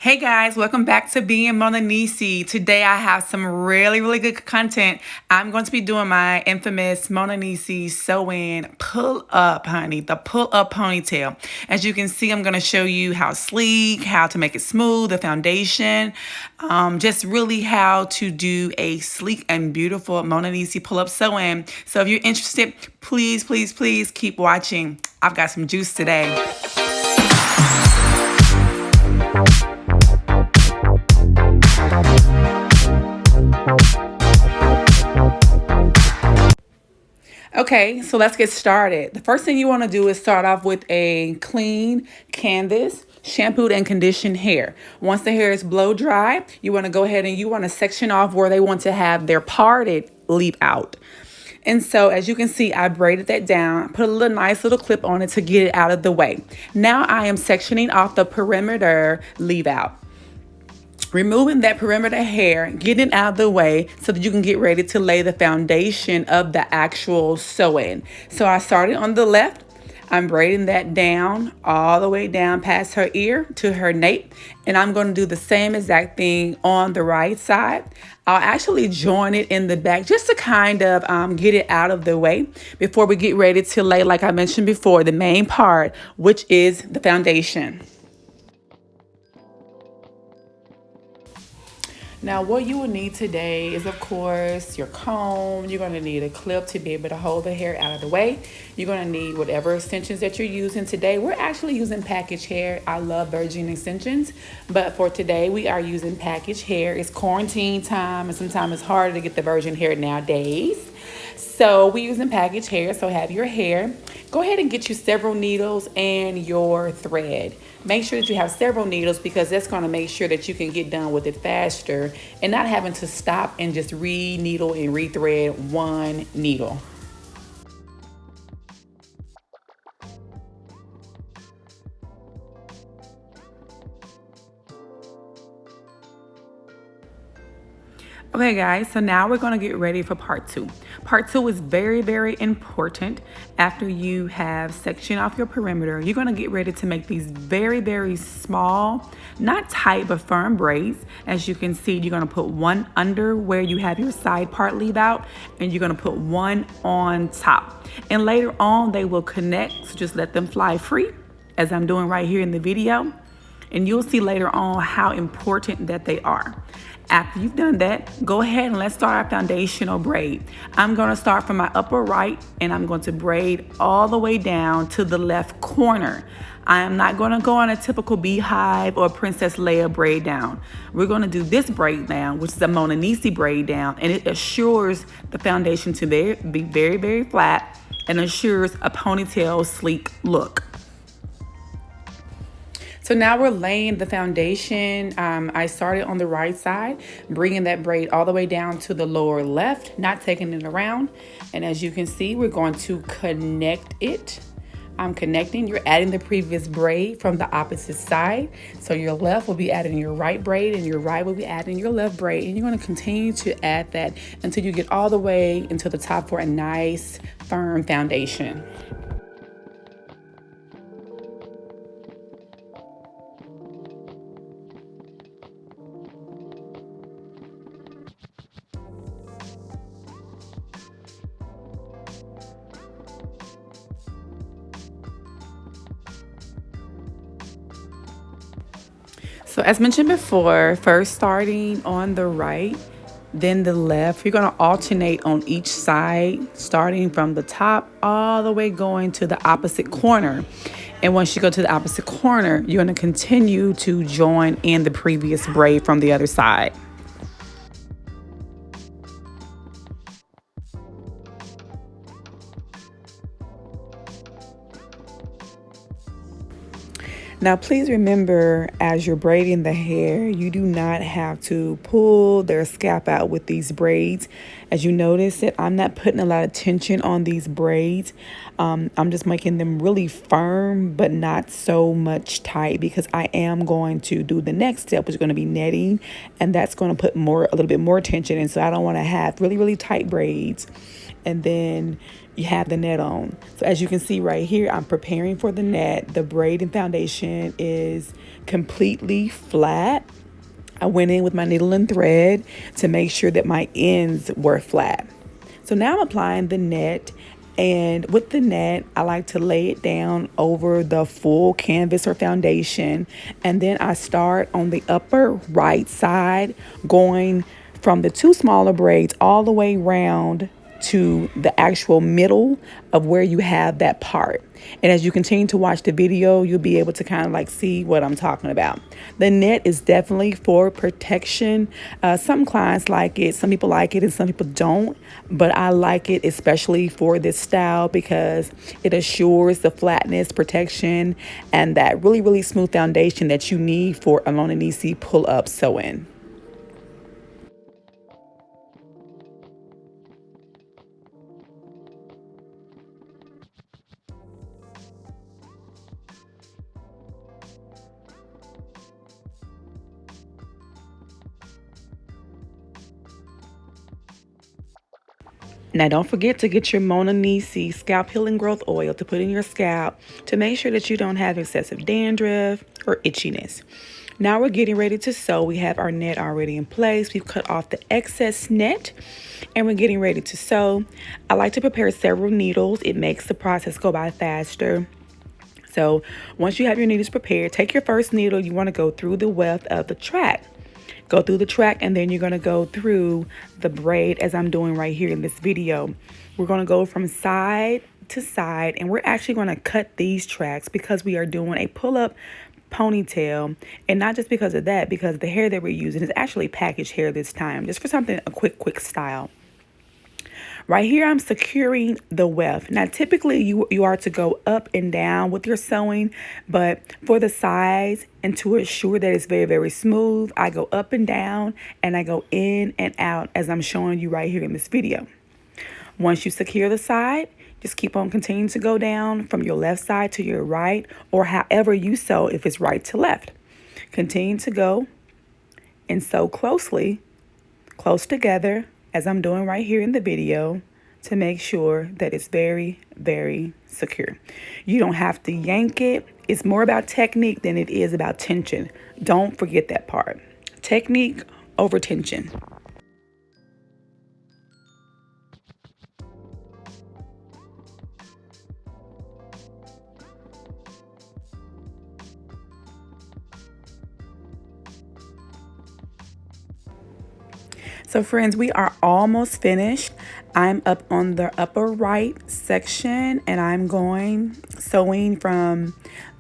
Hey guys, welcome back to Being Nissi. Today I have some really good content. I'm going to be doing my infamous Nissi Sew In pull up, honey, the pull up ponytail. As you can see, I'm going to show you how sleek, how to make it smooth, the foundation, just really how to do a sleek and beautiful Nissi pull up sew in. So if you're interested, please keep watching. I've got some juice today. Okay, so let's get started. The first thing you want to do is start off with a clean canvas, shampooed and conditioned hair. Once the hair is blow dry, you want to go ahead and you want to section off where they want to have their parted leave out. And so as you can see, I braided that down, put a nice little clip on it to get it out of the way. Now I am sectioning off the perimeter leave out. Removing that perimeter hair, getting it out of the way so that you can get ready to lay the foundation of the actual sew-in. So I started on the left. I'm braiding that down all the way down past her ear to her nape. And I'm going to do the same exact thing on the right side. I'll actually join it in the back just to kind of get it out of the way before we get ready to lay, like I mentioned before, the main part, which is the foundation. Now, what you will need today is, of course, your comb. You're going to need a clip to be able to hold the hair out of the way. You're going to need whatever extensions that you're using today. We're actually using packaged hair. I love virgin extensions, but for today, we are using packaged hair. It's quarantine time, and sometimes it's harder to get the virgin hair nowadays. So we're using packaged hair, so have your hair. Go ahead and get you several needles and your thread. Make sure that you have several needles because that's going to make sure that you can get done with it faster and not having to stop and just re-needle and re-thread one needle. Okay guys, so now we're gonna get ready for part two. Part two is very important. After you have sectioned off your perimeter, you're gonna get ready to make these very small, not tight, but firm braids. As you can see, you're gonna put one under where you have your side part leave out, and you're gonna put one on top. And later on, they will connect, so just let them fly free, as I'm doing right here in the video. And you'll see later on how important that they are. After you've done that, go ahead and let's start our foundational braid. I'm going to start from my upper right and I'm going to braid all the way down to the left corner. I am not going to go on a typical beehive or Princess Leia braid down. We're going to do this braid down, which is a Nissi braid down, and it assures the foundation to be very flat and assures a ponytail sleek look. So now we're laying the foundation. I started on the right side, bringing that braid all the way down to the lower left, not taking it around. And as you can see, we're going to connect it. I'm connecting. You're adding the previous braid from the opposite side. So your left will be adding your right braid and your right will be adding your left braid. And you're going to continue to add that until you get all the way into the top for a nice, firm foundation. So as mentioned before, first starting on the right, then the left. You're going to alternate on each side, starting from the top all the way going to the opposite corner. And once you go to the opposite corner, you're going to continue to join in the previous braid from the other side. Now, please remember, as you're braiding the hair, you do not have to pull their scalp out with these braids. As you notice it, I'm not putting a lot of tension on these braids. I'm just making them really firm, but not so much tight, because I am going to do the next step, which is going to be netting, and that's going to put a little bit more tension. And so I don't want to have really, really tight braids and then you have the net on. So as you can see right here, I'm preparing for the net. The braiding foundation is completely flat. I went in with my needle and thread to make sure that my ends were flat. So now I'm applying the net, and with the net, I like to lay it down over the full canvas or foundation, and then I start on the upper right side, going from the two smaller braids all the way around to the actual middle of where you have that part. And as you continue to watch the video, you'll be able to kind of like see what I'm talking about. The net is definitely for protection. Some clients like it, some people like it, and some people don't. But I like it especially for this style because it assures the flatness, protection, and that really, really smooth foundation that you need for a Nissi pull-up sew-in. Now, don't forget to get your Nissi scalp healing growth oil to put in your scalp to make sure that you don't have excessive dandruff or itchiness. Now we're getting ready to sew. We have our net already in place. We've cut off the excess net and we're getting ready to sew. I like to prepare several needles. It makes the process go by faster. So once you have your needles prepared, take your first needle. You want to go through the weft of the track. Go through the track, and then you're going to go through the braid as I'm doing right here in this video. We're going to go from side to side, and we're actually going to cut these tracks because we are doing a pull-up ponytail. And not just because of that, because the hair that we're using is actually packaged hair this time, just for something, a quick style. Right here, I'm securing the weft. Now, typically, you are to go up and down with your sewing, but for the sides and to assure that it's very, very smooth, I go up and down and I go in and out as I'm showing you right here in this video. Once you secure the side, just keep on continuing to go down from your left side to your right, or however you sew if it's right to left. Continue to go and sew close together, as I'm doing right here in the video, to make sure that it's very, very secure. You don't have to yank it. It's more about technique than it is about tension. Don't forget that part. Technique over tension. So friends, we are almost finished. I'm up on the upper right section and I'm sewing from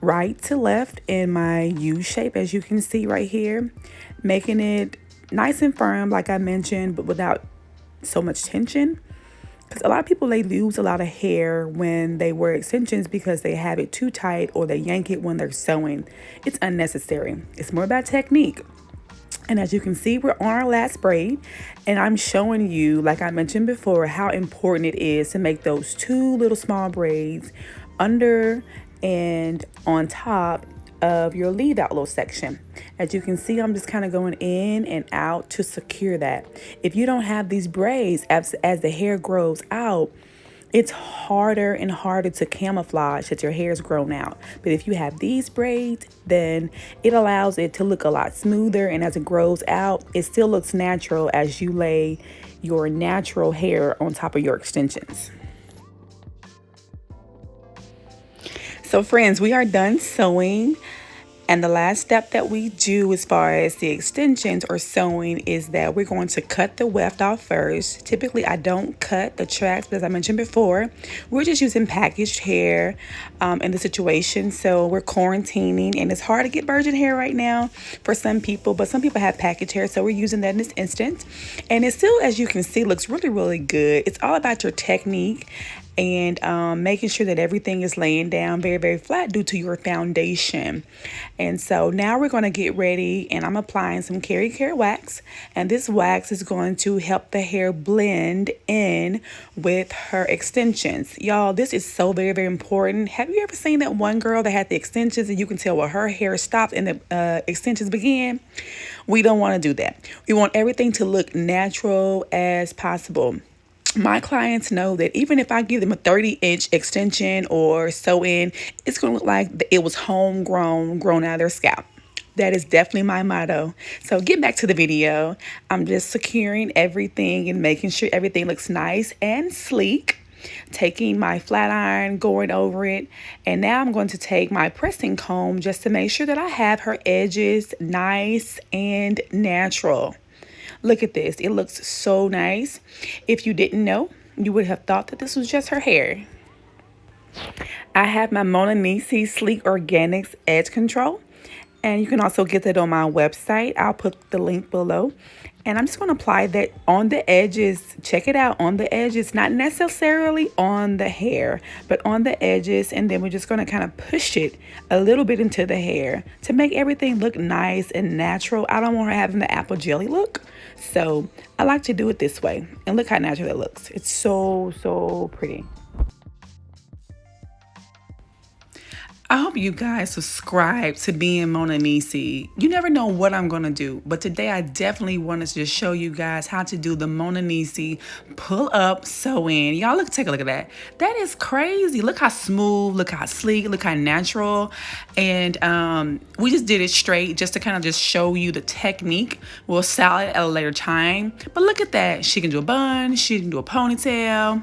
right to left in my U shape, as you can see right here, making it nice and firm like I mentioned, but without so much tension. Because a lot of people, they lose a lot of hair when they wear extensions because they have it too tight or they yank it when they're sewing. It's unnecessary. It's more about technique. And as you can see, we're on our last braid, and I'm showing you, like I mentioned before, how important it is to make those two little small braids under and on top of your leave out little section. As you can see, I'm just kind of going in and out to secure that. If you don't have these braids, as the hair grows out, it's harder and harder to camouflage that your hair's grown out. But if you have these braids, then it allows it to look a lot smoother. And as it grows out, it still looks natural as you lay your natural hair on top of your extensions. So friends, we are done sewing. And the last step that we do as far as the extensions or sewing is that we're going to cut the weft off first. Typically, I don't cut the tracks, but as I mentioned before, we're just using packaged hair in the situation. So we're quarantining, and it's hard to get virgin hair right now for some people, but some people have packaged hair, so we're using that in this instance. And it still, as you can see, looks really, really good. It's all about your technique and making sure that everything is laying down very, very flat due to your foundation. And so now we're going to get ready, and I'm applying some Carry Care wax, and this wax is going to help the hair blend in with her extensions. Y'all, this is so very, very important. Have you ever seen that one girl that had the extensions and you can tell where her hair stopped and the extensions began? We don't want to do that. We want everything to look natural as possible. My clients know that even if I give them a 30-inch extension or sew in, it's going to look like it was homegrown, grown out of their scalp. That is definitely my motto. So get back to the video. I'm just securing everything and making sure everything looks nice and sleek. Taking my flat iron, going over it, and now I'm going to take my pressing comb just to make sure that I have her edges nice and natural. Look at this. It looks so nice. If you didn't know, you would have thought that this was just her hair. I have my Nissi Sleek Organics Edge Control, and you can also get that on my website. I'll put the link below. And I'm just going to apply that on the edges. Check it out, on the edges, not necessarily on the hair, but on the edges. And then we're just going to kind of push it a little bit into the hair to make everything look nice and natural. I don't want her having the apple jelly look. So I like to do it this way. And look how natural it looks. It's so, so pretty. I hope you guys subscribe to being Mona Nissi. You never know what I'm going to do, but today I definitely wanted to just show you guys how to do the Mona Nissi pull up sew in. Y'all take a look at that. That is crazy. Look how smooth, look how sleek, look how natural. And we just did it straight just to kind of just show you the technique. We'll style it at a later time. But look at that. She can do a bun, she can do a ponytail.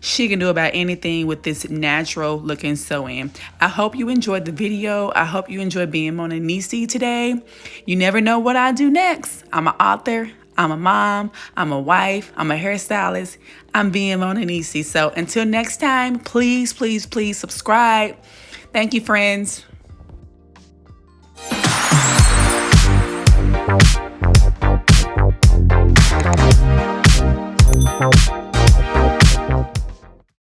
She can do about anything with this natural looking sew-in. I hope you enjoyed the video. I hope you enjoyed being Mona Nissi today. You never know what I do next. I'm an author. I'm a mom. I'm a wife. I'm a hairstylist. I'm being Mona Nissi. So until next time, please, please, please subscribe. Thank you, friends.